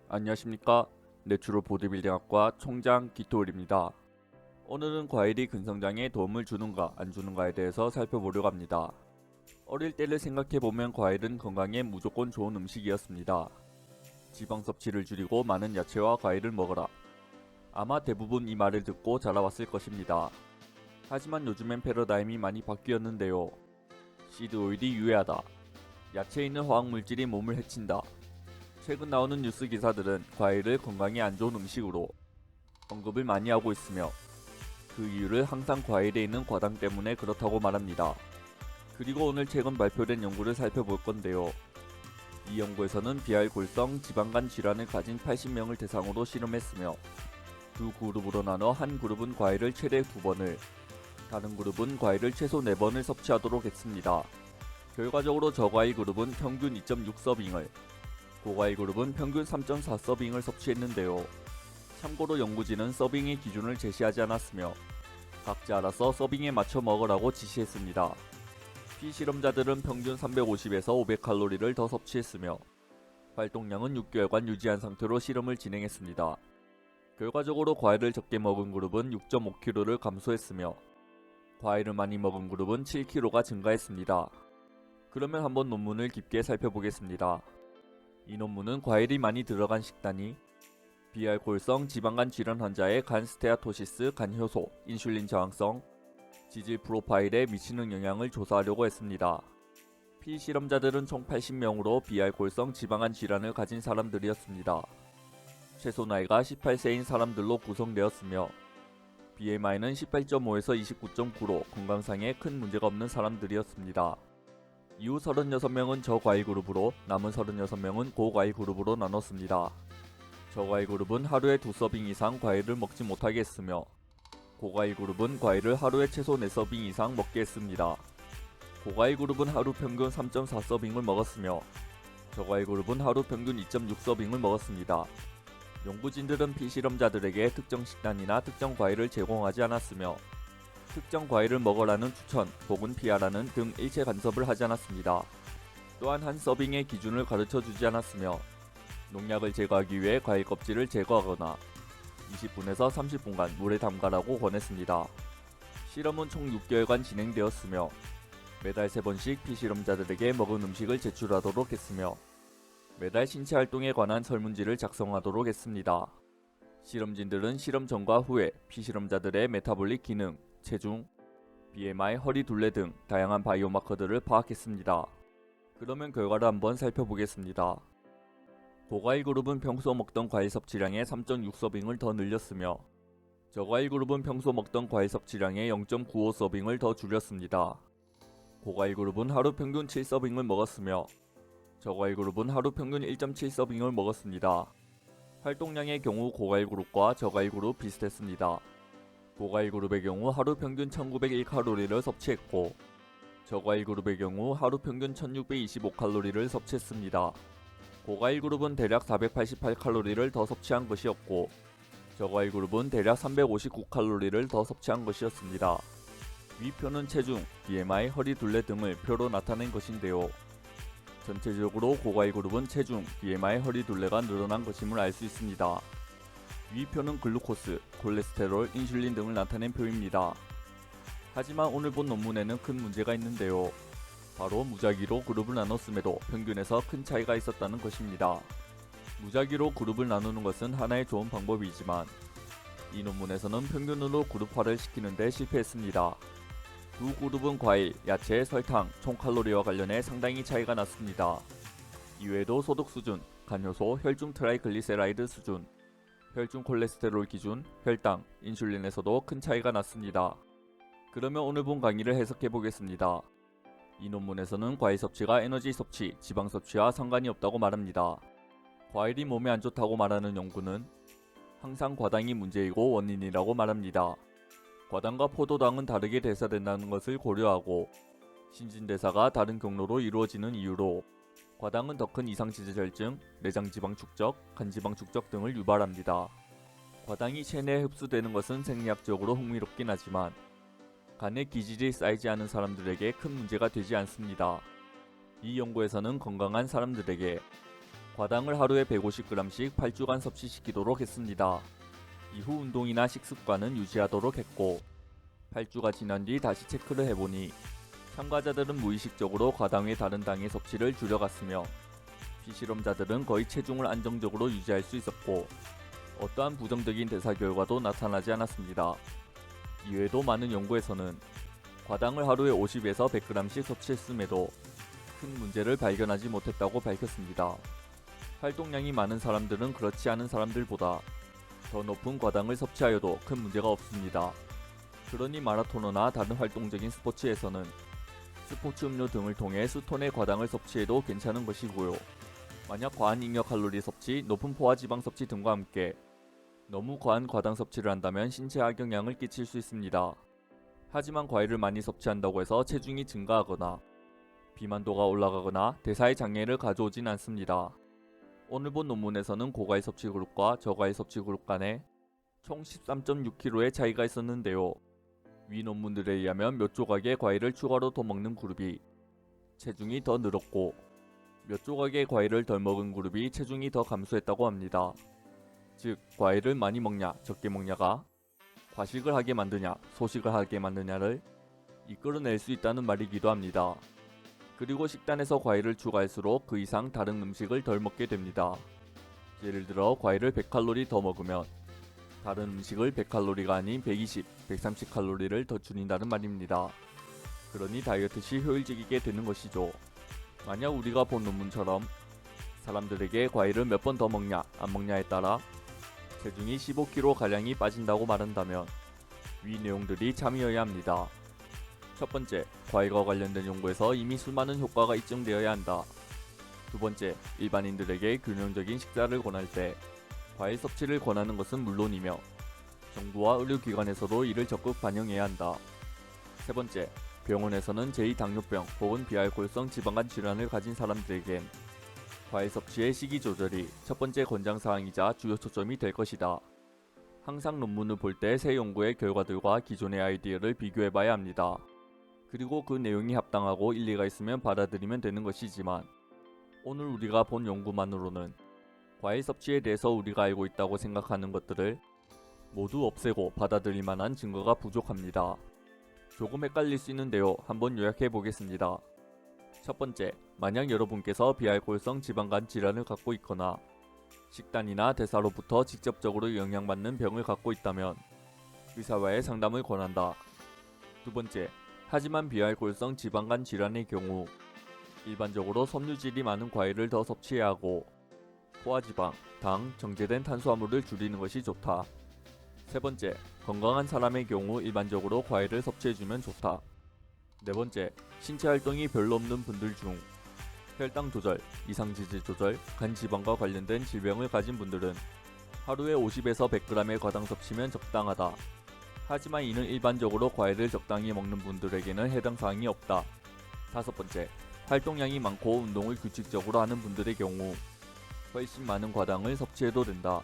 안녕하십니까. 내추럴 보디빌딩학과 총장 기토울입니다. 오늘은 과일이 근성장에 도움을 주는가 안 주는가에 대해서 살펴보려고 합니다. 어릴 때를 생각해보면 과일은 건강에 무조건 좋은 음식이었습니다. 지방 섭취를 줄이고 많은 야채와 과일을 먹어라. 아마 대부분 이 말을 듣고 자라왔을 것입니다. 하지만 요즘엔 패러다임이 많이 바뀌었는데요. 시드 오일이 유해하다. 야채에 있는 화학물질이 몸을 해친다. 최근 나오는 뉴스 기사들은 과일을 건강에 안 좋은 음식으로 언급을 많이 하고 있으며 그 이유를 항상 과일에 있는 과당 때문에 그렇다고 말합니다. 그리고 오늘 최근 발표된 연구를 살펴볼 건데요. 이 연구에서는 비알골성 지방간 질환을 가진 80명을 대상으로 실험했으며 두 그룹으로 나눠 한 그룹은 과일을 최대 2번을, 다른 그룹은 과일을 최소 4번을 섭취하도록 했습니다. 결과적으로 저과일 그룹은 평균 2.6서빙을, 고과일 그룹은 평균 3.4서빙을 섭취했는데요. 참고로 연구진은 서빙의 기준을 제시하지 않았으며 각자 알아서 서빙에 맞춰 먹으라고 지시했습니다. 피실험자들은 평균 350에서 500칼로리를 더 섭취했으며 활동량은 6개월간 유지한 상태로 실험을 진행했습니다. 결과적으로 과일을 적게 먹은 그룹은 6.5kg를 감소했으며 과일을 많이 먹은 그룹은 7kg가 증가했습니다. 그러면 한번 논문을 깊게 살펴보겠습니다. 이 논문은 과일이 많이 들어간 식단이 비알코올성 지방간 질환 환자의 간 스테아토시스, 간 효소, 인슐린 저항성, 지질 프로파일에 미치는 영향을 조사하려고 했습니다. 피실험자들은 총 80명으로 비알코올성 지방간 질환을 가진 사람들이었습니다. 최소 나이가 18세인 사람들로 구성되었으며 BMI는 18.5에서 29.9로 건강상에 큰 문제가 없는 사람들이었습니다. 이후 36명은 저과일 그룹으로 남은 36명은 고과일 그룹으로 나눴습니다. 저과일 그룹은 하루에 2서빙 이상 과일을 먹지 못하게 했으며 고과일 그룹은 과일을 하루에 최소 4서빙 이상 먹게 했습니다. 고과일 그룹은 하루 평균 3.4서빙을 먹었으며 저과일 그룹은 하루 평균 2.6서빙을 먹었습니다. 연구진들은 피실험자들에게 특정 식단이나 특정 과일을 제공하지 않았으며 특정 과일을 먹으라는 추천 혹은 피하라는 등 일체 간섭을 하지 않았습니다. 또한 한 서빙의 기준을 가르쳐 주지 않았으며 농약을 제거하기 위해 과일 껍질을 제거하거나 20분에서 30분간 물에 담가라고 권했습니다. 실험은 총 6개월간 진행되었으며 매달 3번씩 피실험자들에게 먹은 음식을 제출하도록 했으며 매달 신체 활동에 관한 설문지를 작성하도록 했습니다. 실험진들은 실험 전과 후에 피실험자들의 메타볼릭 기능, 체중, BMI, 허리 둘레 등 다양한 바이오마커들을 파악했습니다. 그러면 결과를 한번 살펴보겠습니다. 고과일 그룹은 평소 먹던 과일 섭취량의 3.6서빙을 더 늘렸으며 저과일 그룹은 평소 먹던 과일 섭취량의 0.95서빙을 더 줄였습니다. 고과일 그룹은 하루 평균 7서빙을 먹었으며 저과일 그룹은 하루 평균 1.7서빙을 먹었습니다. 활동량의 경우 고과일 그룹과 저과일 그룹 비슷했습니다. 고과일 그룹의 경우 하루 평균 1901칼로리를 섭취했고 저과일 그룹의 경우 하루 평균 1625칼로리를 섭취했습니다. 고과일 그룹은 대략 488칼로리를 더 섭취한 것이었고 저과일 그룹은 대략 359칼로리를 더 섭취한 것이었습니다. 위 표는 체중, BMI, 허리 둘레 등을 표로 나타낸 것인데요. 전체적으로 고과일 그룹은 체중, BMI, 허리 둘레가 늘어난 것임을 알 수 있습니다. 위 표는 글루코스, 콜레스테롤, 인슐린 등을 나타낸 표입니다. 하지만 오늘 본 논문에는 큰 문제가 있는데요. 바로 무작위로 그룹을 나눴음에도 평균에서 큰 차이가 있었다는 것입니다. 무작위로 그룹을 나누는 것은 하나의 좋은 방법이지만 이 논문에서는 평균으로 그룹화를 시키는 데 실패했습니다. 두 그룹은 과일, 야채, 설탕, 총 칼로리와 관련해 상당히 차이가 났습니다. 이외에도 소득 수준, 간효소, 혈중 트라이글리세라이드 수준, 혈중 콜레스테롤 기준, 혈당, 인슐린에서도 큰 차이가 났습니다. 그러면 오늘 본 강의를 해석해 보겠습니다. 이 논문에서는 과일 섭취가 에너지 섭취, 지방 섭취와 상관이 없다고 말합니다. 과일이 몸에 안 좋다고 말하는 연구는 항상 과당이 문제이고 원인이라고 말합니다. 과당과 포도당은 다르게 대사된다는 것을 고려하고 신진대사가 다른 경로로 이루어지는 이유로 과당은 더 큰 이상치질혈증, 내장지방 축적, 간지방 축적 등을 유발합니다. 과당이 체내에 흡수되는 것은 생리학적으로 흥미롭긴 하지만 간에 기질이 쌓이지 않은 사람들에게 큰 문제가 되지 않습니다. 이 연구에서는 건강한 사람들에게 과당을 하루에 150g씩 8주간 섭취시키도록 했습니다. 이후 운동이나 식습관은 유지하도록 했고 8주가 지난 뒤 다시 체크를 해보니 참가자들은 무의식적으로 과당 외 다른 당의 섭취를 줄여갔으며 비실험자들은 거의 체중을 안정적으로 유지할 수 있었고 어떠한 부정적인 대사 결과도 나타나지 않았습니다. 이외에도 많은 연구에서는 과당을 하루에 50에서 100g씩 섭취했음에도 큰 문제를 발견하지 못했다고 밝혔습니다. 활동량이 많은 사람들은 그렇지 않은 사람들보다 더 높은 과당을 섭취하여도 큰 문제가 없습니다. 그러니 마라토너나 다른 활동적인 스포츠에서는 스포츠 음료 등을 통해 수톤의 과당을 섭취해도 괜찮은 것이고요. 만약 과한 잉여 칼로리 섭취, 높은 포화지방 섭취 등과 함께 너무 과한 과당 섭취를 한다면 신체에 악영향을 끼칠 수 있습니다. 하지만 과일을 많이 섭취한다고 해서 체중이 증가하거나 비만도가 올라가거나 대사에 장애를 가져오진 않습니다. 오늘 본 논문에서는 고과일 섭취 그룹과 저과일 섭취 그룹 간에 총 13.6kg의 차이가 있었는데요. 위 논문들에 의하면 몇 조각의 과일을 추가로 더 먹는 그룹이 체중이 더 늘었고 몇 조각의 과일을 덜 먹은 그룹이 체중이 더 감소했다고 합니다. 즉, 과일을 많이 먹냐 적게 먹냐가 과식을 하게 만드냐 소식을 하게 만드냐를 이끌어낼 수 있다는 말이기도 합니다. 그리고 식단에서 과일을 추가할수록 그 이상 다른 음식을 덜 먹게 됩니다. 예를 들어 과일을 100칼로리 더 먹으면 다른 음식을 100칼로리가 아닌 120, 130칼로리를 더 줄인다는 말입니다. 그러니 다이어트 시 효율적이게 되는 것이죠. 만약 우리가 본 논문처럼 사람들에게 과일을 몇 번 더 먹냐 안 먹냐에 따라 체중이 15kg가량이 빠진다고 말한다면 위 내용들이 참이어야 합니다. 첫 번째, 과일과 관련된 연구에서 이미 수많은 효과가 입증되어야 한다. 두 번째, 일반인들에게 균형적인 식사를 권할 때 과일 섭취를 권하는 것은 물론이며 정부와 의료기관에서도 이를 적극 반영해야 한다. 세 번째, 병원에서는 제2당뇨병 혹은 비알코올성 지방간 질환을 가진 사람들에겐 과일 섭취의 시기 조절이 첫 번째 권장사항이자 주요 초점이 될 것이다. 항상 논문을 볼 때 새 연구의 결과들과 기존의 아이디어를 비교해봐야 합니다. 그리고 그 내용이 합당하고 일리가 있으면 받아들이면 되는 것이지만 오늘 우리가 본 연구만으로는 과일 섭취에 대해서 우리가 알고 있다고 생각하는 것들을 모두 없애고 받아들일 만한 증거가 부족합니다. 조금 헷갈릴 수 있는데요. 한번 요약해 보겠습니다. 첫 번째, 만약 여러분께서 비알코올성 지방간 질환을 갖고 있거나 식단이나 대사로부터 직접적으로 영향받는 병을 갖고 있다면 의사와의 상담을 권한다. 두 번째, 하지만 비알코올성 지방간 질환의 경우 일반적으로 섬유질이 많은 과일을 더 섭취해야 하고 포화지방, 당, 정제된 탄수화물을 줄이는 것이 좋다. 세 번째, 건강한 사람의 경우 일반적으로 과일을 섭취해주면 좋다. 네 번째, 신체 활동이 별로 없는 분들 중 혈당 조절, 이상지질 조절, 간 지방과 관련된 질병을 가진 분들은 하루에 50에서 100g의 과당 섭취면 적당하다. 하지만 이는 일반적으로 과일을 적당히 먹는 분들에게는 해당 사항이 없다. 다섯 번째, 활동량이 많고 운동을 규칙적으로 하는 분들의 경우 훨씬 많은 과당을 섭취해도 된다.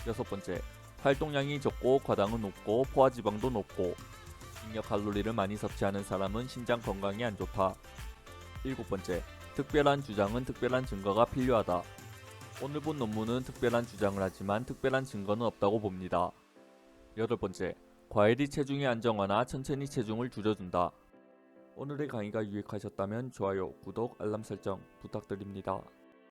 여섯 번째, 활동량이 적고 과당은 높고 포화지방도 높고 잉여 칼로리를 많이 섭취하는 사람은 신장 건강에 안 좋다. 일곱 번째, 특별한 주장은 특별한 증거가 필요하다. 오늘 본 논문은 특별한 주장을 하지만 특별한 증거는 없다고 봅니다. 여덟 번째, 과일이 체중의 안정화나 천천히 체중을 줄여준다. 오늘의 강의가 유익하셨다면 좋아요, 구독, 알람 설정 부탁드립니다.